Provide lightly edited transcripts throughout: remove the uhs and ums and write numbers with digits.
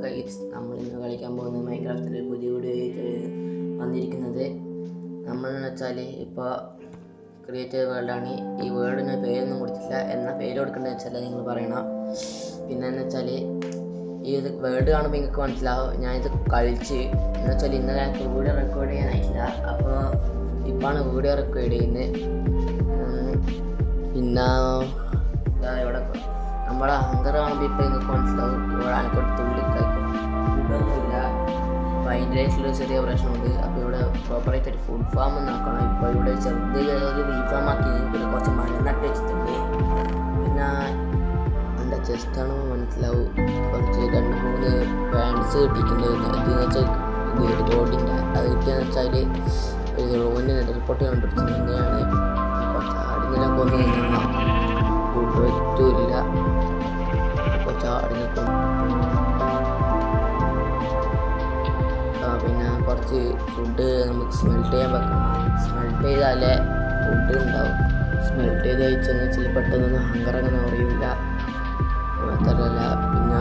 Guys, നമ്മളിന്ന് കളിക്കാൻ പോകുന്നത് മൈൻക്രാഫ്റ്റിൻ്റെ പുതിയ വീഡിയോ വന്നിരിക്കുന്നത്. നമ്മളെന്ന് വെച്ചാൽ ഇപ്പോൾ ക്രിയേറ്റീവ് വേൾഡാണ്. ഈ വേർഡിന് പേരൊന്നും കൊടുത്തില്ല. എന്നാൽ പേര് കൊടുക്കേണ്ടത് വെച്ചാൽ നിങ്ങൾ പറയണം. പിന്നെന്ന് വെച്ചാൽ ഈ ഇത് വേർഡ് കാണുമ്പോൾ നിങ്ങൾക്ക് മനസ്സിലാവും ഞാനിത് കളിച്ച് എന്ന് വെച്ചാൽ ഇന്നലെ വീഡിയോ റെക്കോർഡ് ചെയ്യാനായിട്ടില്ല. അപ്പോൾ ഇപ്പോഴാണ് വീഡിയോ റെക്കോർഡ് ചെയ്യുന്നത്. പിന്നെ ഇവിടെ നമ്മളെ ഹങ്കർ കാണുമ്പോൾ ഇപ്പോൾ നിങ്ങൾക്ക് മനസ്സിലാവും ഇവിടെ ആയിക്കോട്ടെ തുള്ളി കഴിക്കും ഫുഡൊന്നുമില്ല. അപ്പോൾ അതിൻ്റെ ആയിട്ടുള്ള ചെറിയ പ്രശ്നമുണ്ട്. അപ്പോൾ ഇവിടെ പ്രോപ്പറായിട്ട് ഒരു ഫുഡ് ഫാം നോക്കണം. ഇപ്പോൾ ഇവിടെ ചെറുത് ബീ ഫാം ആക്കി പിന്നെ കുറച്ച് മരം നട്ട് വെച്ചിട്ടുണ്ട്. പിന്നെ എൻ്റെ ചെസ്റ്റാണ് മനസ്സിലാവും കുറച്ച് 2-3 പാൻസ് കിട്ടിയിട്ടുണ്ട്. ഇതെന്ന് വെച്ചാൽ ഇത് റോഡിൻ്റെ അത് കിട്ടിയെന്ന് വെച്ചാൽ ഒരു റോഡിൻ്റെ റിപ്പോർട്ട് കണ്ടുപിടിച്ചത് എങ്ങനെയാണ് കുറച്ച് ആടിനെല്ലാം കൊന്നു ഫുഡ് പറ്റൂല്ല. ചാടിനൊക്കെ പിന്നെ കുറച്ച് ഫുഡ് നമുക്ക് സ്മെൽറ്റ് ചെയ്യാൻ വെക്കണം. സ്മെൽറ്റ് ചെയ്താലേ ഫുഡ് ഉണ്ടാവും. സ്മെൽറ്റ് ചെയ്ത് കഴിച്ചെന്ന് വെച്ചാൽ പെട്ടെന്നൊന്നും ഹങ്കർ അങ്ങനെ അറിയില്ല. മാത്രമല്ല പിന്നെ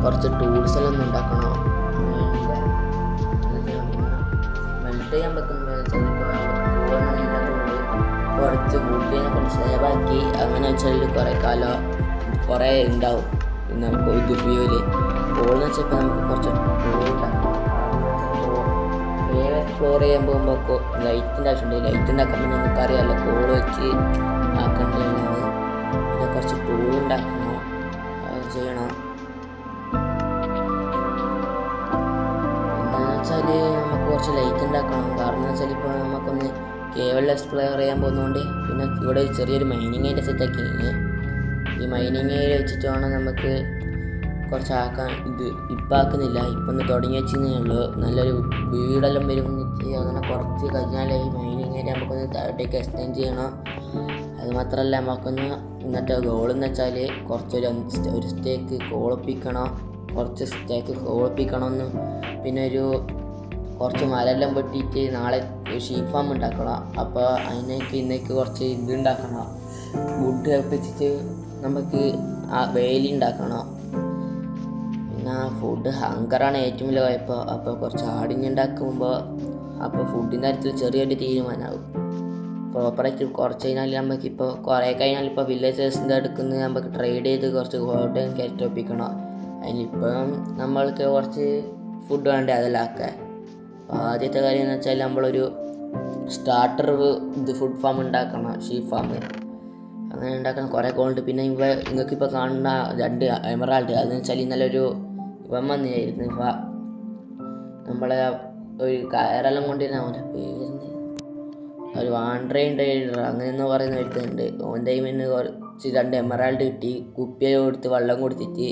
കുറച്ച് ടൂൾസ് എല്ലാം ഒന്നും ഉണ്ടാക്കണം. സ്മെൽറ്റ് ചെയ്യാൻ വെക്കുന്നത് വെച്ചാൽ കുറച്ച് ഫുഡിനെ കുറച്ച് സേവാക്കി അങ്ങനെ വെച്ചാൽ കുറേ ഉണ്ടാവും. പിന്നെ ഇത് ഫ്യൂല് കോളെന്ന് വെച്ചപ്പോൾ നമുക്ക് കുറച്ച് വേവ് എക്സ്പ്ലോർ ചെയ്യാൻ പോകുമ്പോൾ ലൈറ്റിൻ്റെ ആവശ്യമുണ്ട്. ലൈറ്റ് ഉണ്ടാക്കാൻ പിന്നെ നിങ്ങൾക്ക് അറിയാമല്ലോ കോള് വെച്ച് ആക്കേണ്ടതാണ്. പിന്നെ കുറച്ച് ടൂൾ ഉണ്ടാക്കണം, അത് ചെയ്യണം. പിന്നെന്ന് വെച്ചാൽ നമുക്ക് കുറച്ച് ലൈറ്റ് ഉണ്ടാക്കണം. കാരണം എന്ന് വെച്ചാൽ ഇപ്പോൾ നമുക്കൊന്ന് കേവലം എക്സ്പ്ലോർ ചെയ്യാൻ പോകുന്നതുകൊണ്ട് പിന്നെ ഇവിടെ ചെറിയൊരു മൈനിങ് ഏരിയ സെറ്റാക്കി. ഈ മൈനിങ് ഏരിയ വെച്ചിട്ട് വേണം നമുക്ക് കുറച്ചാക്കാൻ. ഇത് ഇപ്പം ആക്കുന്നില്ല, ഇപ്പം ഒന്ന് തുടങ്ങി വെച്ചേ ഉള്ളൂ. നല്ലൊരു വീടെല്ലാം വരുന്നിട്ട് അങ്ങനെ കുറച്ച് കഴിഞ്ഞാൽ ഈ മൈനിങ് ഏരിയ നമുക്കൊന്ന് താഴോട്ടേക്ക് എക്സ്റ്റെൻഡ് ചെയ്യണം. അതുമാത്രമല്ല നമുക്കൊന്ന് ഇന്നത്തെ ഗോളെന്ന് വെച്ചാൽ ഒരു സ്റ്റേക്ക് കോളപ്പിക്കണം, കുറച്ച് സ്റ്റേക്ക് കോളപ്പിക്കണമെന്നും പിന്നെ കുറച്ച് മരെല്ലാം വെട്ടിയിട്ട് നാളെ ഷീപ്പ് ഫാം ഉണ്ടാക്കണം. അപ്പോൾ ഇന്നേക്ക് കുറച്ച് ഇതുണ്ടാക്കണം. വുഡ് വെച്ചിട്ട് നമുക്ക് ആ വേലി ഉണ്ടാക്കണം. പിന്നെ ഫുഡ് ഹങ്കറാണ് ഏറ്റവും വലിയ കുഴപ്പം. അപ്പോൾ കുറച്ച് ആടിനുണ്ടാക്കുമ്പോൾ അപ്പോൾ ഫുഡിൻ്റെ കാര്യത്തിൽ ചെറിയൊരു തീരുമാനമാകും. പ്രോപ്പറായിട്ട് കുറച്ച് കഴിഞ്ഞാൽ നമുക്കിപ്പോൾ കുറേ കഴിഞ്ഞാൽ ഇപ്പോൾ വില്ലേജേഴ്സിൻ്റെ അടുക്കുന്ന നമുക്ക് ട്രേഡ് ചെയ്ത് കുറച്ച് ഗോൾഡ് കയറ്റി ഒപ്പിക്കണം. അതിനിപ്പം നമ്മൾക്ക് കുറച്ച് ഫുഡ് വേണ്ടേ അതെല്ലാം ആക്കാൻ. അപ്പോൾ ആദ്യത്തെ കാര്യം എന്ന് വെച്ചാൽ നമ്മളൊരു സ്റ്റാർട്ടർ ഫുഡ് ഫാം ഉണ്ടാക്കണം, ഷീപ്പ് ഫാം അങ്ങനെ ഉണ്ടാക്കണം. കുറേ ഗോൾഡ് പിന്നെ നിങ്ങൾക്കിപ്പോൾ കാണുന്ന 2 എമറാൾഡ് അതെന്ന് വെച്ചാൽ ഇന്നലെ ഇവൻ വന്നിരുന്നു. നമ്മളെ ഒരു കയറെല്ലാം കൊണ്ടിരുന്ന അവൻ്റെ പേരുന്ന് ഒരു വാൻഡ്രൈൻ ട്രേഡർ അങ്ങനെയെന്ന് പറയുന്ന ഒരുത്തുണ്ട്. ഓൻ്റെ കയ്യിൽ കുറച്ച് 2 എമറാൾഡ് കിട്ടി. കുപ്പിയിൽ കൊടുത്ത് വെള്ളം കൊടുത്തിട്ട്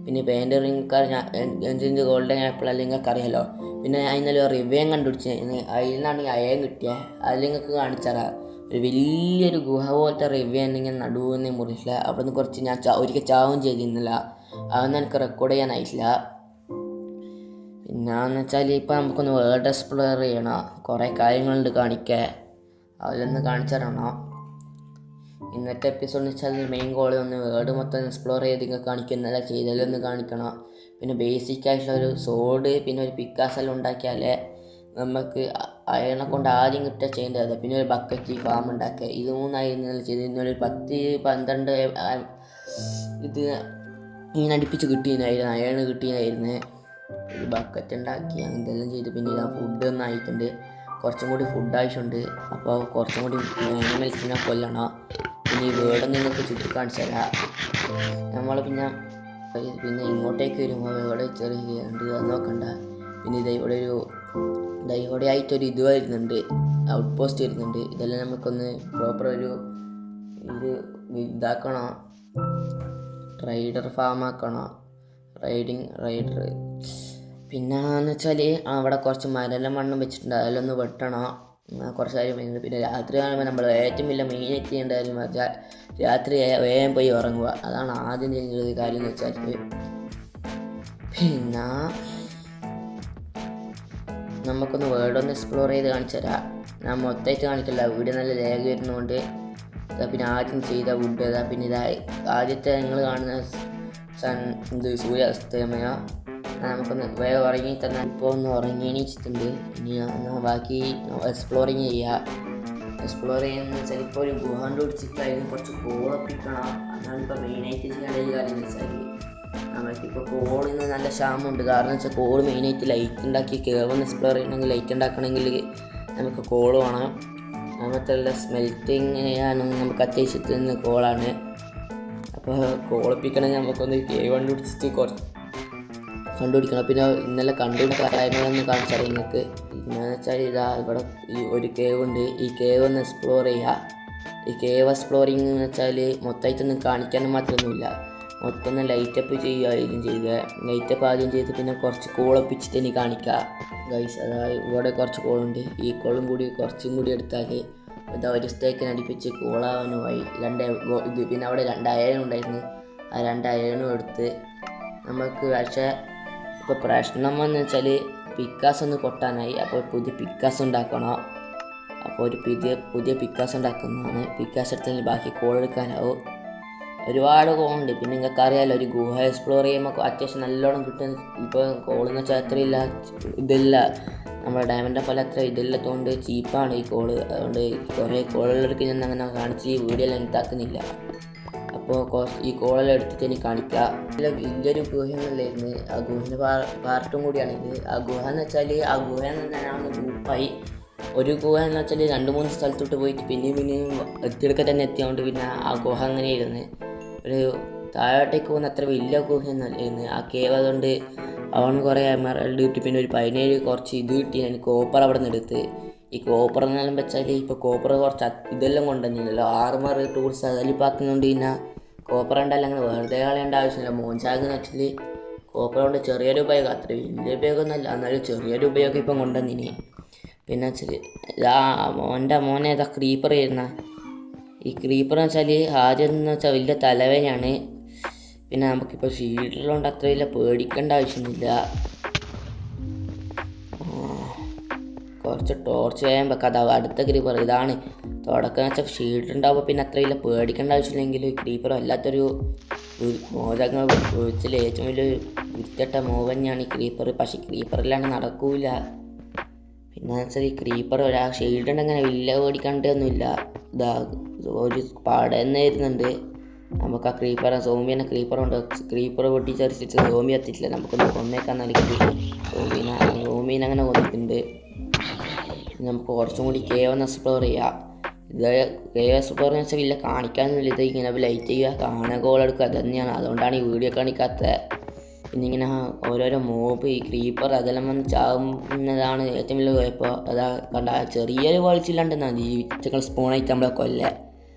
പിന്നെ പേൻ്റെ റിങ്ങ് ഗോൾഡൻ ആപ്പിൾ അല്ലെങ്കിൽ നിങ്ങൾക്ക് അറിയാമല്ലോ. പിന്നെ അതിനൊരു റിവ്യം കണ്ടുപിടിച്ച് അതിൽ നിന്നാണ് ഈ അയം കിട്ടിയത്. അതിൽ നിങ്ങൾക്ക് കാണിച്ചാറാ ഒരു വലിയൊരു ഗുഹ പോലത്തെ റിവ്യൂ ഉണ്ടെങ്കിൽ നടുവെന്ന് മുറിച്ചില്ല. അവിടെ നിന്ന് കുറച്ച് ഞാൻ ഒരിക്കൽ ചാവും ചെയ്തിരുന്നില്ല. അതൊന്നും എനിക്ക് റെക്കോർഡ് ചെയ്യാനായിട്ടില്ല. പിന്നെന്ന് വെച്ചാൽ ഇപ്പോൾ നമുക്കൊന്ന് വേൾഡ് എക്സ്പ്ലോർ ചെയ്യണം. കുറേ കാര്യങ്ങളുണ്ട് കാണിക്കാൻ, അതിലൊന്ന് കാണിച്ചു തരണം. ഇന്നത്തെ എപ്പിസോഡ് വെച്ചാൽ മെയിൻ ഗോൾ ഒന്ന് വേൾഡ് മൊത്തം എക്സ്പ്ലോർ ചെയ്ത് നിങ്ങൾക്ക് കാണിക്കുന്നല്ല ചെയ്തല്ലൊന്ന് കാണിക്കണം. പിന്നെ ബേസിക് ആയിട്ടുള്ള ഒരു സോഡ് പിന്നെ ഒരു പിക്കാസെല്ലാം ഉണ്ടാക്കിയാലേ നമുക്ക് അയണെ കൊണ്ട് ആദ്യം കിട്ടുക ചെയ്യേണ്ടത്. പിന്നെ ഒരു ബക്കറ്റ് ഫാം ഉണ്ടാക്കുക. ഇത് 3 ചെയ്ത് ഇന്നൊരു 10-12 ഇത് ഇങ്ങനെ അടുപ്പിച്ച് കിട്ടിയതായിരുന്നു. അയണ് കിട്ടിയതായിരുന്നു. ഒരു ബക്കറ്റ് ഉണ്ടാക്കി അങ്ങനെല്ലാം ചെയ്ത് പിന്നെ ഇതാ ഫുഡ് ഒന്നും ആയിട്ടുണ്ട്. കുറച്ചും കൂടി ഫുഡ് ആവശ്യമുണ്ട്. അപ്പോൾ കുറച്ചും കൂടി ആനിമൽസിനെ കൊല്ലണം. പിന്നെ ഈ വേർഡ് നിങ്ങൾക്ക് ചുറ്റി കാണിച്ചു തരാം. നമ്മൾ പിന്നെ ഇങ്ങോട്ടേക്ക് വരുമ്പോൾ ഇവിടെ ചെറിയ ഉണ്ട്, അത് നോക്കണ്ട. പിന്നെ ഇവിടെ ആയിട്ടൊരു ഇത് വരുന്നുണ്ട്, ഔട്ട് പോസ്റ്റ് വരുന്നുണ്ട്. ഇതെല്ലാം നമുക്കൊന്ന് പ്രോപ്പർ ഇത് ഇതാക്കണം. റൈഡർ ഫാം ആക്കണം, റൈഡർ. പിന്നെ എന്ന് വെച്ചാൽ അവിടെ കുറച്ച് മരെല്ലാം മണ്ണും വെച്ചിട്ടുണ്ട്, അതെല്ലാം ഒന്ന് വെട്ടണം. കുറച്ച് കാര്യം വരുന്നത്. പിന്നെ രാത്രി കാണുമ്പോൾ നമ്മൾ ഏറ്റവും വലിയ മെയിനായിട്ട് ചെയ്യേണ്ട കാര്യം വെച്ചാൽ രാത്രി വേഗം പോയി ഉറങ്ങുക. അതാണ് ആദ്യം ചെയ്യുന്ന കാര്യം എന്ന് വെച്ചാൽ. പിന്നെ നമുക്കൊന്ന് വേർഡൊന്ന് എക്സ്പ്ലോർ ചെയ്ത് കാണിച്ചു തരാം. ഞാൻ മൊത്തമായിട്ട് കാണിക്കില്ല, വീഡിയോ നല്ല ലേഗ് വരുന്നതുകൊണ്ട്. പിന്നെ ആദ്യം ചെയ്ത വുഡ് പിന്നെ ആദ്യത്തെ നിങ്ങൾ കാണുന്ന സൂര്യാസ്തമയം. നമുക്കൊന്ന് വേഗം ഉറങ്ങി തന്നെ ഇപ്പോൾ ഒന്ന് ഉറങ്ങി എണീച്ചിട്ടുണ്ട്. ഇനി ബാക്കി എക്സ്പ്ലോറിങ് ചെയ്യുന്ന വെച്ചാൽ ഇപ്പോൾ ഒരു ഗുഹ കണ്ടുപിടിച്ചിട്ട് അതിന് കുറച്ച് കോളൊപ്പിക്കണം. അതാണ് ഇപ്പോൾ മെയിനായിട്ട് ചെയ്യേണ്ട ഒരു കാര്യം എന്ന് വെച്ചാൽ നമുക്കിപ്പോൾ കോളിന് നല്ല ക്ഷാമമുണ്ട്. കാരണം വെച്ചാൽ കോള് മെയിനായിട്ട് ലൈറ്റ് ഉണ്ടാക്കി കേവൊന്ന് എക്സ്പ്ലോർ ചെയ്യണമെങ്കിൽ ലൈറ്റ് ഉണ്ടാക്കണമെങ്കിൽ നമുക്ക് കോള് വേണം. അങ്ങനത്തെ സ്മെൽറ്റിങ് ചെയ്യാൻ നമുക്ക് അത്യാവശ്യത്തിന് കോളാണ്. അപ്പോൾ കോളിപ്പിക്കണമെങ്കിൽ നമുക്കൊന്ന് കേവ് കണ്ടുപിടിക്കണം. പിന്നെ ഇന്നലെ കണ്ടുപിടിച്ച കാര്യങ്ങളൊന്ന് കാണിച്ചാൽ നിങ്ങൾക്ക് പിന്നെയെന്ന് വെച്ചാൽ ഇവിടെ ഈ ഒരു കേവ് ഉണ്ട്. ഈ കേവ് ഒന്ന് എക്സ്പ്ലോർ ചെയ്യുക. ഈ കേവ് എക്സ്പ്ലോറിങ് എന്ന് വെച്ചാൽ മൊത്തമായിട്ടൊന്നും കാണിക്കാനും മാത്രമൊന്നുമില്ല. മൊത്തം ഒന്ന് ലൈറ്റപ്പ് ചെയ്യുക. ആദ്യം ചെയ്യുക ലൈറ്റപ്പ് ആദ്യം ചെയ്ത് പിന്നെ കുറച്ച് കോളൊപ്പിച്ചിട്ട് ഇനി കാണിക്കുക ഗൈസ്. അതായത് ഇവിടെ കുറച്ച് കോളുണ്ട്. ഈ കോളും കൂടി കുറച്ചും കൂടി എടുത്താൽ ഒരു സ്റ്റേക്കിന് അടുപ്പിച്ച് കോളാവാനുമായി ഇത്. പിന്നെ അവിടെ 2 അയൺ ഉണ്ടായിരുന്നു. ആ 2 അയണും എടുത്ത് നമുക്ക് പക്ഷേ ഇപ്പോൾ പ്രശ്നം എന്ന് വെച്ചാൽ പിക്കാസ് ഒന്ന് പൊട്ടാനായി. അപ്പോൾ പുതിയ പിക്കാസ് ഉണ്ടാക്കണം. അപ്പോൾ ഒരു പുതിയ പിക്കാസ് ഉണ്ടാക്കുന്നതാണ്. പിക്കാസ് എടുത്തതിൽ ബാക്കി കോൾ എടുക്കാനാവും. ഒരുപാട് കോളുണ്ട്. പിന്നെ നിങ്ങൾക്ക് അറിയാമല്ലോ ഒരു ഗുഹ എക്സ്പ്ലോർ ചെയ്യുമ്പോൾ അത്യാവശ്യം നല്ലോണം കിട്ടും. ഇപ്പോൾ കോളെന്ന് വെച്ചാൽ അത്രയില്ല ഇതില്ല, നമ്മുടെ ഡയമണ്ടിൻ്റെ പോലെ അത്ര ഇതില്ലാത്തതുകൊണ്ട് ചീപ്പാണ് ഈ കോള്. അതുകൊണ്ട് കുറേ കോളുകളെടുക്ക് ഞാൻ അങ്ങനെ കാണിച്ച് ഈ വീഡിയോ ലെങ്ത് ആക്കുന്നില്ല. അപ്പോൾ ഈ കോളെല്ലാം എടുത്തിട്ട് എനിക്ക് കാണിക്കാം. വലിയൊരു ഗുഹയൊന്നുമില്ലായിരുന്നു. ആ ഗുഹേൻ്റെ പാർട്ടും കൂടിയാണിത്. ആ ഗുഹ എന്ന് വെച്ചാൽ ആ ഗുഹ ഞാനൊന്ന് ഗ്രൂപ്പായി. ഒരു ഗുഹ എന്ന് വെച്ചാൽ 2-3 സ്ഥലത്തോട്ട് പോയിട്ട് പിന്നെയും എത്തിയെടുക്കാൻ തന്നെ എത്തിയതുകൊണ്ട് പിന്നെ ആ ഗുഹ അങ്ങനെയായിരുന്നു. ഒരു താഴോട്ടേക്ക് പോകുന്ന അത്ര വലിയ ഗുഹയൊന്നുമല്ലായിരുന്നു ആ കേവ്. അതുകൊണ്ട് അവന് കുറേ എമറൽഡ് കിട്ടി. പിന്നെ ഒരു 17 കുറച്ച് ഇത് കിട്ടി. ഞാൻ കോപ്പർ അവിടെ നിന്ന് എടുത്ത്. ഈ കോപ്പർ എന്നെല്ലാം വെച്ചാൽ ഇപ്പോൾ കോപ്പർ കുറച്ച് ഇതെല്ലാം കൊണ്ടുവന്നില്ലല്ലോ. ആർമർ ടൂൾസ് അതെല്ലാം പാക്കുന്നുണ്ട്. പിന്നെ കോപ്പർ ഉണ്ടല്ലോ അങ്ങനെ വെറുതെ കളയേണ്ട ആവശ്യമില്ല. മോൻചാകെന്ന് വെച്ചാൽ കോപ്പർ കൊണ്ട് ചെറിയൊരു ഉപയോഗം, അത്ര വലിയ ഉപയോഗമൊന്നുമല്ല, എന്നാലും ചെറിയൊരു ഉപയോഗം ഇപ്പം കൊണ്ടുവന്നിനി. പിന്നെ വെച്ചാൽ മോനെ ഇതാ ക്രീപ്പർ ചെയ്യുന്ന ഈ ക്രീപ്പർ എന്ന് വെച്ചാൽ ആദ്യം എന്ന് വെച്ചാൽ വലിയ തലവേദനയാണ്. പിന്നെ നമുക്കിപ്പോൾ ഷീൽഡിലുണ്ട് അത്ര വലിയ പേടിക്കേണ്ട ആവശ്യമൊന്നുമില്ല. കുറച്ച് ടോർച്ച് വേഗം വെക്കാം. അതാ അടുത്ത ക്രീപ്പർ ഇതാണ്. തുടക്കം എന്ന് വെച്ചാൽ ഷീൽഡ് ഉണ്ടാവുമ്പോൾ പിന്നെ അത്ര വലിയ പേടിക്കേണ്ട ആവശ്യമില്ലെങ്കിൽ ക്രീപ്പർ വല്ലാത്തൊരു മോചങ്ങൾ വെച്ചാൽ ഏറ്റവും വലിയ വിറ്റട്ട മൂവ് തന്നെയാണ് ഈ ക്രീപ്പർ. പക്ഷേ ക്രീപ്പറില്ലാണ്ട് നടക്കൂല. പിന്നെ വെച്ചാൽ ഈ ക്രീപ്പർ ഷീൽഡ് ഉണ്ട് അങ്ങനെ വലിയ പേടിക്കേണ്ടതൊന്നുമില്ല. ഇതാ ഒരു പടന്ന് വരുന്നുണ്ട്. നമുക്ക് ആ ക്രീപ്പറെ സോമിയനെ ക്രീപ്പറുണ്ട്. ക്രീപ്പർ പൊട്ടിച്ചരിച്ചിട്ട് സോമി എത്തിയിട്ടില്ല. നമുക്കൊന്ന് കൊന്നേക്കാൻ നൽകി സോമീനെ അങ്ങനെ കൊന്നിട്ടുണ്ട്. നമുക്ക് കുറച്ചും കൂടി കേവ് എക്സ്പ്ലോർ ചെയ്യാം. ഇത് കേവ് എക്സ്പ്ലോർ എന്ന് വെച്ചാൽ വലിയ കാണിക്കാനൊന്നുമില്ല. ഇത് ഇങ്ങനെ ലൈറ്റ് ചെയ്യുക, കാണുക, കോൾ എടുക്കുക, അത് തന്നെയാണ്. അതുകൊണ്ടാണ് ഈ വീഡിയോ കാണിക്കാത്തത്. പിന്നെ ഇങ്ങനെ ഓരോരോ മോബ് ഈ ക്രീപ്പർ അതെല്ലാം വന്ന് ചാവുന്നതാണ് ഏറ്റവും വലിയ കുഴപ്പം. അതാ കണ്ട ചെറിയൊരു വലിച്ചില്ലാണ്ടെന്നാണ് ഈ ഞങ്ങൾ സ്പൂണായിട്ട് നമ്മളെ കൊല്ലേ.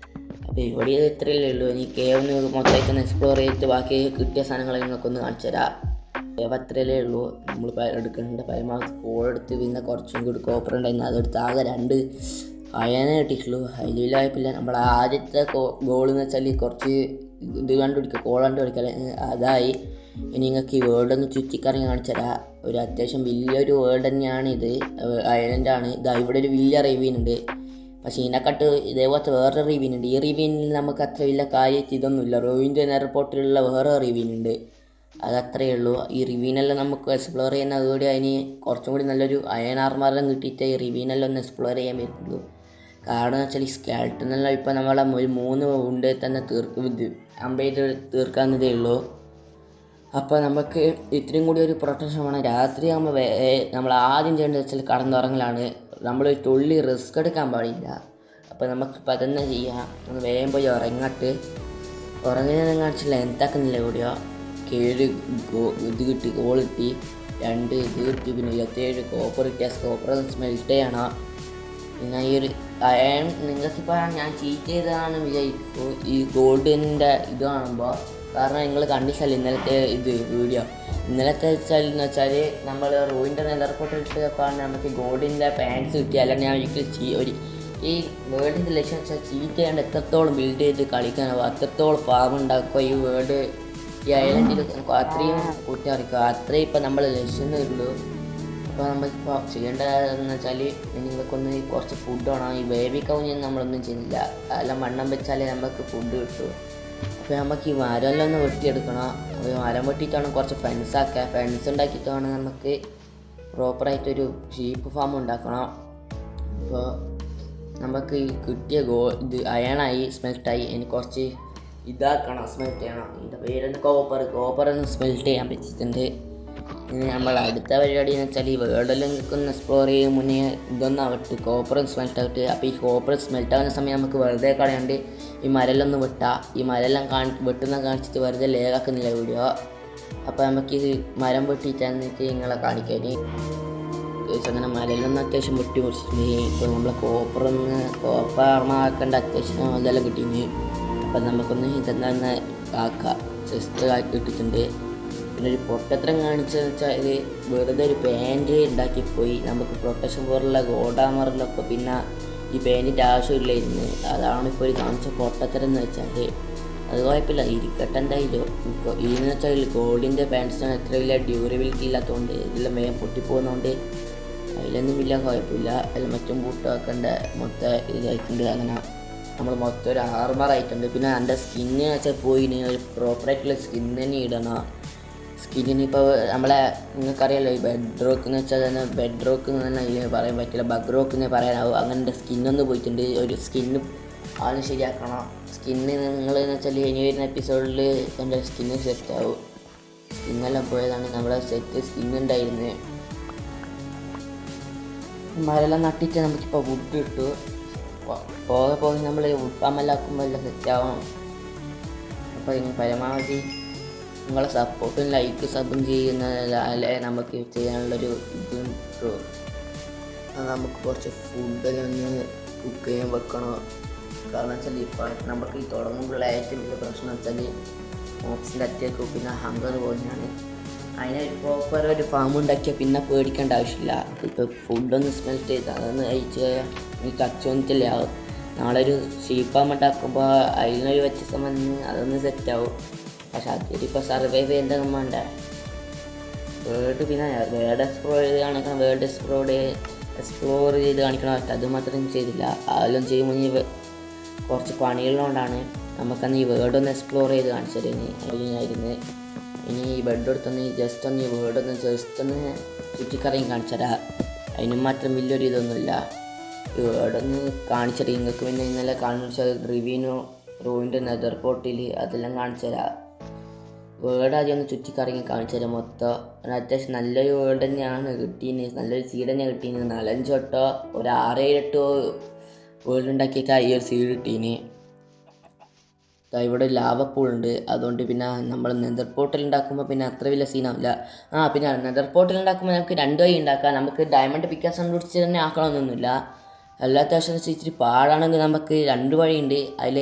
അപ്പോൾ ഇവിടെ ഇത്രയല്ലേ ഉള്ളൂ. ഇനി കേവ് മൊത്തമായിട്ടൊന്ന് എക്സ്പ്ലോർ ചെയ്തിട്ട് ബാക്കി കിട്ടിയ സാധനങ്ങൾ നിങ്ങൾക്കൊന്ന് കാണിച്ചു തരാം. കേവ് അത്രയല്ലേ ഉള്ളൂ. നമ്മൾ എടുക്കേണ്ട പരമാവധി കോളെടുത്ത് പിന്നെ കുറച്ചും കൂടി കോപ്പർ ഉണ്ടായിരുന്നു. അതെടുത്ത് ആകെ 2 അയനെ കിട്ടിയിട്ടുള്ളൂ. അതിലായപ്പില്ല. നമ്മുടെ ആദ്യത്തെ ഗോളെന്ന് വെച്ചാൽ കുറച്ച് ഇത് കണ്ടുപിടിക്കുക, കോൾ കണ്ടുപിടിക്കുക. അതായി. ഇനി നിങ്ങൾക്ക് ഈ വേൾഡൊന്ന് ചുറ്റിക്കറങ്ങി കാണിച്ചു തരാം. ഒരു അത്യാവശ്യം വലിയൊരു വേൾഡ് തന്നെയാണ് ഇത്. ഐലൻഡാണ്. ഇതാ ഇവിടെ ഒരു വലിയ റിവ്യൂനുണ്ട്. പക്ഷേ ഇതിനെക്കാട്ട് ഇതേപോലത്തെ വേറെ റിവ്യൂനുണ്ട്. ഈ റിവ്യൂനിൽ നമുക്ക് അത്ര വലിയ കാര്യമായിട്ട് ഇതൊന്നുമില്ല. റോയിൻ്റെ എയർപോർട്ടിലുള്ള വേറെ റിവ്യൂനുണ്ട്. അതത്രയേ ഉള്ളൂ. ഈ റിവ്യൂനെല്ലാം നമുക്ക് എക്സ്പ്ലോർ ചെയ്യുന്ന കൂടി അതിന് കുറച്ചും കൂടി നല്ലൊരു അയൺ ആർമറെല്ലാം കിട്ടിയിട്ട് ഈ റിവ്യൂനെല്ലാം ഒന്ന് എക്സ്പ്ലോർ ചെയ്യാൻ പറ്റുള്ളൂ. കാരണം എന്ന് വെച്ചാൽ ഈ സ്കെൽട്ടനെല്ലാം ഇപ്പോൾ നമ്മളെ ഒരു 3 ഉണ്ട് തന്നെ അമ്പെയ്ത് തീർക്കാവുന്നതേ ഉള്ളൂ. അപ്പോൾ നമുക്ക് ഇത്രയും കൂടി ഒരു പ്രൊട്ടക്ഷൻ വേണം. രാത്രിയാകുമ്പോൾ നമ്മൾ ആദ്യം ചെയ്യേണ്ടത് വെച്ചാൽ കടന്നുറങ്ങലാണ്. നമ്മളൊരു തുള്ളി റിസ്ക് എടുക്കാൻ പാടില്ല. അപ്പോൾ നമുക്കിപ്പോൾ അതന്നെ ചെയ്യാം. ഒന്ന് വേഗം പോയി ഉറങ്ങട്ട്. ഉറങ്ങുന്നതിനെ കാണിച്ചില്ല എന്താക്കുന്നില്ല കൂടിയോ. 7 ഇത് കിട്ടി, കോൾ കിട്ടി, 2 ഇത് കിട്ടി, പിന്നെ 27 കോപ്പർ കിട്ടിയ കോപ്പർ സ്മെൽറ്റ് ചെയ്യണം. പിന്നെ ഈ ഒരു അയൺ നിങ്ങൾക്കിപ്പോൾ ഞാൻ ചീറ്റ് ചെയ്തതാണ് വിചാരിച്ചു ഈ ഗോൾഡിൻ്റെ ഇത് കാണുമ്പോൾ. കാരണം നിങ്ങൾ കണ്ടിച്ചല്ല ഇന്നലത്തെ ഇത് വീഡിയോ. ഇന്നലത്തെ വെച്ചാലെന്ന് വെച്ചാൽ നമ്മൾ റൂയിൻ്റെ നെതർപോർട്ട് ഇട്ടപ്പോൾ നമുക്ക് ഗോൾഡിൻ്റെ പാൻസ് കിട്ടി. അല്ലെങ്കിൽ ഞാൻ ഒരിക്കലും ഈ വേൾഡിൻ്റെ ലക്ഷ്യം വെച്ചാൽ ചീറ്റ് ചെയ്യാണ്ട് എത്രത്തോളം ബിൽഡ് ചെയ്ത് കളിക്കാനാവും അത്രത്തോളം ഫാം ഉണ്ടാക്കുക ഈ വേൾഡ് ഈ ഐലൻഡിൽ അത്രയും കൂട്ടിയറിക്കുക. അത്രയും ഇപ്പം നമ്മൾ ലക്ഷ്യം ഉള്ളൂ. അപ്പോൾ നമുക്കിപ്പോൾ ചെയ്യേണ്ടതെന്ന് വെച്ചാൽ നിങ്ങൾക്കൊന്ന് കുറച്ച് ഫുഡ് വേണം. ഈ ബേബി കൗഞ്ഞൊന്നും നമ്മളൊന്നും ചെയ്യുന്നില്ല. അതെല്ലാം വണ്ണം വെച്ചാലേ നമുക്ക് ഫുഡ് കിട്ടും. അപ്പോൾ നമുക്ക് ഈ മരമെല്ലാം ഒന്ന് വെട്ടിയെടുക്കണം. അപ്പോൾ മരം വെട്ടിയിട്ടാണ് കുറച്ച് ഫെൻസ് ആക്കുക. ഫെൻസ് ഉണ്ടാക്കിയിട്ടാണ് നമുക്ക് പ്രോപ്പറായിട്ടൊരു ഷീപ്പ് ഫാം ഉണ്ടാക്കണം. അപ്പോൾ നമുക്ക് ഈ കിട്ടിയ ഇത് അയണായി സ്മെൽട്ടായി. എനിക്ക് കുറച്ച് ഇതാക്കണം, സ്മെൽറ്റ് ചെയ്യണം. ഇതിൻ്റെ പേരെന്ന് കോപ്പറൊന്ന് സ്മെൽറ്റ് ചെയ്യാൻ പറ്റിയിട്ടുണ്ട്. ഇനി നമ്മൾ അടുത്ത പരിപാടി എന്ന് വെച്ചാൽ ഈ വേൾഡെല്ലാം നിൽക്കുന്ന എക്സ്പ്ലോർ ചെയ്യും മുന്നേ ഇതൊന്നാവട്ടെ കോപ്പറും സ്മെൽറ്റ് ആവട്ടെ. അപ്പോൾ ഈ കോപ്പർ സ്മെൽറ്റ് ആവുന്ന സമയം നമുക്ക് വെറുതെ കളയാണ്ട് ഈ മരെല്ലാം ഒന്ന് വെട്ടാം. ഈ മരെല്ലാം വെട്ടുന്ന കാണിച്ചിട്ട് വെറുതെ ലേഖാക്കുന്നില്ല വീഡിയോ. അപ്പോൾ നമുക്ക് ഈ മരം വെട്ടിയിട്ടാന്നിട്ട് നിങ്ങളെ കാണിക്കാൻ അങ്ങനെ മരയിലൊന്നും അത്യാവശ്യം വെട്ടി മുറിച്ചിട്ടുണ്ട്. ഇപ്പോൾ നമ്മളെ കോപ്പർ ആക്കേണ്ട അത്യാവശ്യം ഇതെല്ലാം കിട്ടിയിന്. അപ്പം നമുക്കൊന്ന് ഇതെന്താന്ന് ആക്കാം. ജസ്റ്റ് ആക്കി ഇട്ടിട്ടുണ്ട്. പിന്നെ ഒരു പൊട്ടത്രം കാണിച്ചതെന്ന് വെച്ചാൽ ഇത് വെറുതെ ഒരു പാൻറ്റ് ഉണ്ടാക്കിപ്പോയി. നമുക്ക് പ്രൊട്ടക്ഷൻ പോലുള്ള ഗോഡാമറിലൊക്കെ പിന്നെ ഈ പാൻറ്റിൻ്റെ ആവശ്യമില്ലായിരുന്നു. അതാണ് ഇപ്പോൾ ഒരു കാണിച്ച പൊട്ടത്തരം എന്ന് വെച്ചാൽ. അത് കുഴപ്പമില്ല, ഇരിക്കട്ടെ എന്തായാലും. ഇതെന്ന് വെച്ചാൽ ഗോൾഡിൻ്റെ പാൻറ്റ്സിന് അത്ര വലിയ ഡ്യൂറബിലിറ്റി ഇല്ലാത്തതുകൊണ്ട് ഇതെല്ലാം വേഗം പൊട്ടിപ്പോകുന്നതുകൊണ്ട് അതിലൊന്നും വലിയ കുഴപ്പമില്ല. അതിൽ മറ്റും ബൂട്ടാക്കേണ്ട മൊത്തം ഇതായിട്ടുണ്ട്. അങ്ങനെ നമ്മൾ മൊത്തം ഒരു ആർമറായിട്ടുണ്ട്. പിന്നെ എൻ്റെ സ്കിന്ന് വെച്ചാൽ പോയിന് ഒരു പ്രോപ്പറായിട്ടുള്ള സ്കിന്ന് തന്നെ ഇടണം. സ്കിന്നിന് ഇപ്പോൾ നമ്മളെ നിങ്ങൾക്കറിയാമല്ലോ ഈ ബെഡ് റോക്ക് എന്ന് വെച്ചാൽ തന്നെ ബെഡ് റോക്ക് എന്ന് തന്നെ ഇതിന് പറയാൻ പറ്റില്ല, ബഗ് റോക്ക് എന്ന് പറയാനാവും. അങ്ങനെ എൻ്റെ സ്കിന്നൊന്ന് പോയിട്ടുണ്ട്. ഒരു സ്കിന്ന് ആദ്യം ശരിയാക്കണം. സ്കിന്ന് നിങ്ങളെന്ന് വെച്ചാൽ ഇനി വരുന്ന എപ്പിസോഡിൽ എൻ്റെ സ്കിന്ന് സെറ്റാവും. സ്കിന്നെല്ലാം പോയതാണ് നമ്മളെ സെറ്റ് സ്കിന്നുണ്ടായിരുന്നത്. മരെല്ലാം നട്ടിട്ട് നമുക്കിപ്പോൾ വുഡ് ഇട്ടു. പോകെ നമ്മൾ വുഡ് ഫാമെല്ലാം ആക്കുമ്പോൾ എല്ലാം സെറ്റാവും. അപ്പോൾ ഇനി പരമാവധി നിങ്ങളെ സപ്പോർട്ടും ലൈക്ക് സബും ചെയ്യുന്നതല്ലേ നമുക്ക് ചെയ്യാനുള്ളൊരു ഇത് കിട്ടുമോ. അത് നമുക്ക് കുറച്ച് ഫുഡെല്ലാം ഒന്ന് കുക്ക് ചെയ്യാൻ വെക്കണോ. കാരണം വെച്ചാൽ ഇപ്പോൾ നമുക്ക് ഈ തുടങ്ങുമ്പോഴുള്ള ഏറ്റവും വലിയ പ്രശ്നം വെച്ചാൽ മോക്സിൻ്റെ അറ്റാക്ക് പിന്നെ ഹങ്കർ പോലെയാണ്. അതിന് പ്രോപ്പർ ഒരു ഫാം ഉണ്ടാക്കിയാൽ പിന്നെ പേടിക്കേണ്ട ആവശ്യമില്ല. ഇപ്പോൾ ഫുഡൊന്ന് സ്മെൽറ്റ് ചെയ്ത് അതൊന്ന് കഴിച്ച് ഈ കച്ചോന്നിട്ടില്ല ആവും. നാളെ ഒരു ഷീപ്പ് ഫാം ഉണ്ടാക്കുമ്പോൾ അതിനൊരു വ്യത്യസ്തം വന്ന് അതൊന്ന് സെറ്റാവും. പക്ഷെ അതിലിപ്പോൾ സർവൈവ് ചെയ്യേണ്ട വേണ്ട. വേൾഡ് പിന്നെ വേൾഡ് എക്സ്പ്ലോർ ചെയ്ത് കാണിക്കണം. വേൾഡ് എക്സ്പ്ലോർ ചെയ്ത് കാണിക്കണം. അത് മാത്രം ചെയ്തില്ല. അതെല്ലാം ചെയ്യുമ്പോൾ കുറച്ച് പണികളുകൊണ്ടാണ് നമുക്കന്ന് ഈ വേൾഡ് ഒന്ന് എക്സ്പ്ലോർ ചെയ്ത് കാണിച്ചതായിരുന്നു. ഇനി ഈ ബെഡ് എടുത്തൊന്ന് ജസ്റ്റ് ഒന്ന് ഈ വേർഡൊന്ന് ജസ്റ്റ് ഒന്ന് ചുറ്റിക്കറങ്ങി കാണിച്ചുതരാം. അതിനും മാത്രം വലിയൊരു ഇതൊന്നുമില്ല. ഈ വേർഡൊന്ന് കാണിച്ചിട്ട് നിങ്ങൾക്ക് പിന്നെ ഇന്നലെ കാണിച്ച റിവ്യൂനോ റൂവിൻ്റെ നെതർ പോർട്ടിൽ അതെല്ലാം കാണിച്ചു തരാം. വേർഡ് ആദ്യം ഒന്ന് ചുറ്റിക്കറങ്ങി കാണിച്ചു തരാം. മൊത്തം അത്യാവശ്യം നല്ലൊരു വേർഡ് തന്നെയാണ് കിട്ടീന്. നല്ലൊരു സീഡ് തന്നെയാണ് കിട്ടീന്. 4-5 വട്ടോ ഒരു 6-7 വേർഡ് ഉണ്ടാക്കിയിട്ട് ഈ ഒരു സീഡ് കിട്ടീന്. ഇവിടെ ലാവ പൂളുണ്ട്. അതുകൊണ്ട് പിന്നെ നമ്മൾ നെതർ പോർട്ടൽ ഉണ്ടാക്കുമ്പോൾ പിന്നെ അത്ര വലിയ സീനാവില്ല. പിന്നെ നെതർ പോർട്ടൽ ഉണ്ടാക്കുമ്പോൾ നമുക്ക് 2 വഴി ഉണ്ടാക്കാം. നമുക്ക് ഡയമണ്ട് പിക്കാസ് കണ്ടുപിടിച്ച് തന്നെ ആക്കണമെന്നൊന്നുമില്ല. എല്ലാ അത്യാവശ്യം ഇച്ചിരി പാടാണെങ്കിൽ നമുക്ക് 2 വഴിയുണ്ട്. അതിൽ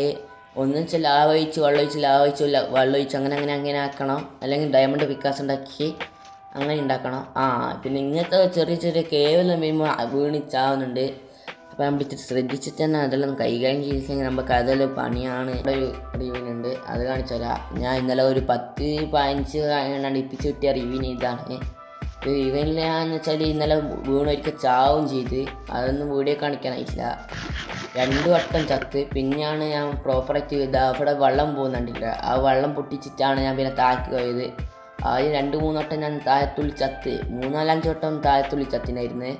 ഒന്നും വെച്ചാൽ ലാവ ഒഴിച്ച് വെള്ളം ഒഴിച്ച് അങ്ങനെ ആക്കണം. അല്ലെങ്കിൽ ഡയമണ്ട് പിക്കാസ് ഉണ്ടാക്കി അങ്ങനെ ഉണ്ടാക്കണം. പിന്നെ ഇങ്ങനത്തെ ചെറിയ ചെറിയ കേവലം വീഴുമ്പോൾ വീണിച്ചാവുന്നുണ്ട്. അപ്പോൾ നമ്മൾ ഇത്തിരി ശ്രദ്ധിച്ചിട്ട് തന്നെ അതെല്ലാം കൈകാര്യം ചെയ്തില്ലെങ്കിൽ നമുക്ക് അതെല്ലാം പണിയാണ്. ഒരു റിവ്യൂനുണ്ട്, അത് കാണിച്ചു തരാം. ഞാൻ ഇന്നലെ ഒരു 10-15 ഇപ്പിച്ച് കിട്ടിയ റിവ്യൂന് ഇതാണ്. റിവ്യൂനിലാന്ന് വെച്ചാൽ ഇന്നലെ വീണൊരിക്കൽ ചാവും ചെയ്ത് അതൊന്നും വീഡിയോ കാണിക്കാനായിട്ടില്ല. 2 വട്ടം ചത്ത്. പിന്നെയാണ് ഞാൻ പ്രോപ്പറായിട്ട് അവിടെ വെള്ളം പോകുന്നുണ്ടില്ല. ആ വെള്ളം പൊട്ടിച്ചിട്ടാണ് ഞാൻ പിന്നെ താഴേക്ക് പോയത്. ആദ്യം 2-3 വട്ടം ഞാൻ താഴത്തുള്ളി ചത്ത്. 3-4-5 വട്ടം താഴത്തുള്ളി ചത്തിനായിരുന്നു.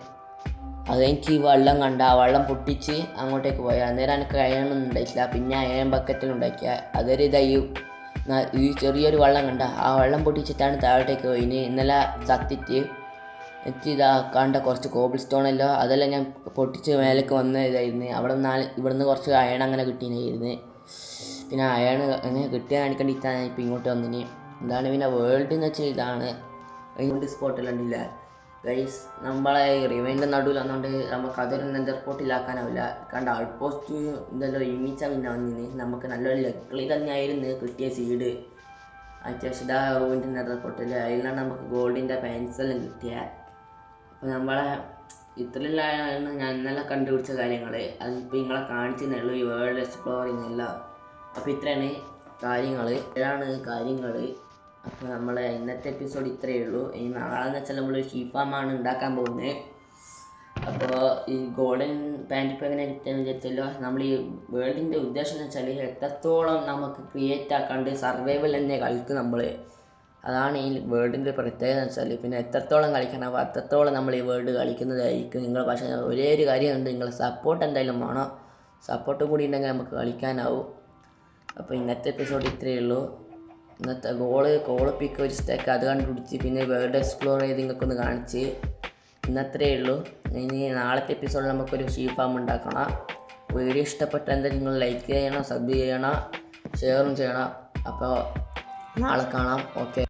അതെനിക്ക് ഈ വെള്ളം കണ്ട ആ വെള്ളം പൊട്ടിച്ച് അങ്ങോട്ടേക്ക് പോയാൽ അന്നേരം എനിക്ക് അയണൊന്നും ഉണ്ടായിട്ടില്ല. പിന്നെ അയൺ ബക്കറ്റിലുണ്ടാക്കിയ അതൊരു ഈ ചെറിയൊരു വെള്ളം കണ്ട ആ വെള്ളം പൊട്ടിച്ചിട്ടാണ് താഴോട്ടേക്ക് പോയിന്. ഇന്നലെ ചത്തിട്ട് കണ്ട കുറച്ച് കോബിൾ സ്റ്റോണല്ലോ അതെല്ലാം ഞാൻ പൊട്ടിച്ച് മേലേക്ക് വന്ന ഇതായിരുന്നു. ഇവിടുന്ന് കുറച്ച് അയൺ അങ്ങനെ കിട്ടിയിരുന്നു. പിന്നെ അയൺ അങ്ങനെ കിട്ടിയാൽ കാണിക്കേണ്ടിട്ടാണ് ഇപ്പം ഇങ്ങോട്ട് വന്നിന്. എന്താണ് പിന്നെ വേൾഡ് എന്ന് വെച്ചാൽ ഇതാണ്. അതിൻ്റെ സ്പോട്ടെല്ലാം ഗൈസ് നമ്മളെ റിവൈൻ്റെ നടുവിൽ വന്നുകൊണ്ട് നമുക്ക് അതൊരു നെതർ പോർട്ടിലാക്കാനാവില്ല. കണ്ട ഔട്ട് പോസ്റ്റ് ഇതെല്ലാം ഒരുമിച്ച പിന്നെ വന്നിന്. നമുക്ക് നല്ലൊരു ലക്കിളി തന്നെയായിരുന്നു കിട്ടിയ സീഡ്. അത്യാവശ്യം റൂവിൻ്റെ നെതർ പോർട്ടിൽ അതിലാണ് നമുക്ക് ഗോൾഡിൻ്റെ പെൻസെല്ലാം കിട്ടിയത്. അപ്പോൾ നമ്മളെ ഇത്രയിലാണ് ഞാൻ ഇന്നലെ കണ്ടുപിടിച്ച കാര്യങ്ങൾ. അതിപ്പോൾ നിങ്ങളെ കാണിച്ചെന്നുള്ളൂ ഈ വേൾഡ് എക്സ്പ്ലോറിങ് എല്ലാം. അപ്പോൾ ഇത്രയാണ് കാര്യങ്ങൾ. അപ്പോൾ നമ്മളെ ഇന്നത്തെ എപ്പിസോഡ് ഇത്രയേ ഉള്ളൂ. ഇനി നാളെന്ന് വെച്ചാൽ നമ്മളൊരു ഷീപ്പ് ഫാമാണ് ഉണ്ടാക്കാൻ പോകുന്നത്. അപ്പോൾ ഈ ഗോൾഡൻ പാൻറ് ഇപ്പോൾ എങ്ങനെ കിട്ടുകയെന്ന് വിചാരിച്ചല്ലോ, നമ്മൾ ഈ വേൾഡിൻ്റെ ഉദ്ദേശം എന്ന് വെച്ചാൽ എത്രത്തോളം നമുക്ക് ക്രിയേറ്റ് ആക്കാണ്ട് സർവൈവൽ തന്നെ കളിക്കും നമ്മൾ. അതാണ് ഈ വേൾഡിൻ്റെ പ്രത്യേകത എന്ന് വെച്ചാൽ. പിന്നെ എത്രത്തോളം കളിക്കണം, അപ്പോൾ അത്രത്തോളം നമ്മൾ ഈ വേൾഡ് കളിക്കുന്നതായിരിക്കും നിങ്ങൾ. പക്ഷേ ഒരേ ഒരു കാര്യമുണ്ട്, നിങ്ങളെ സപ്പോർട്ട് എന്തായാലും വേണം. സപ്പോർട്ട് കൂടി ഉണ്ടെങ്കിൽ നമുക്ക് കളിക്കാനാവും. അപ്പോൾ ഇന്നത്തെ എപ്പിസോഡ് ഇത്രയേ ഉള്ളൂ. ഇന്നത്തെ കോള് പിക്ക് ഒരു സ്റ്റേക്ക് അത് കണ്ടുപിടിച്ച് പിന്നെ വേൾഡ് എക്സ്പ്ലോർ ചെയ്ത് നിങ്ങൾക്കൊന്ന് കാണിച്ച് ഇന്നത്രയേ ഉള്ളൂ. ഇനി നാളത്തെ എപ്പിസോഡിൽ നമുക്കൊരു ഷീപ്പ് ഫാം ഉണ്ടാക്കണം. വീഡിയോ ഇഷ്ടപ്പെട്ട എന്തായാലും നിങ്ങൾ ലൈക്ക് ചെയ്യണം, സബ് ചെയ്യണം, ഷെയറും ചെയ്യണം. അപ്പോൾ നാളെ കാണാം. ഓക്കെ.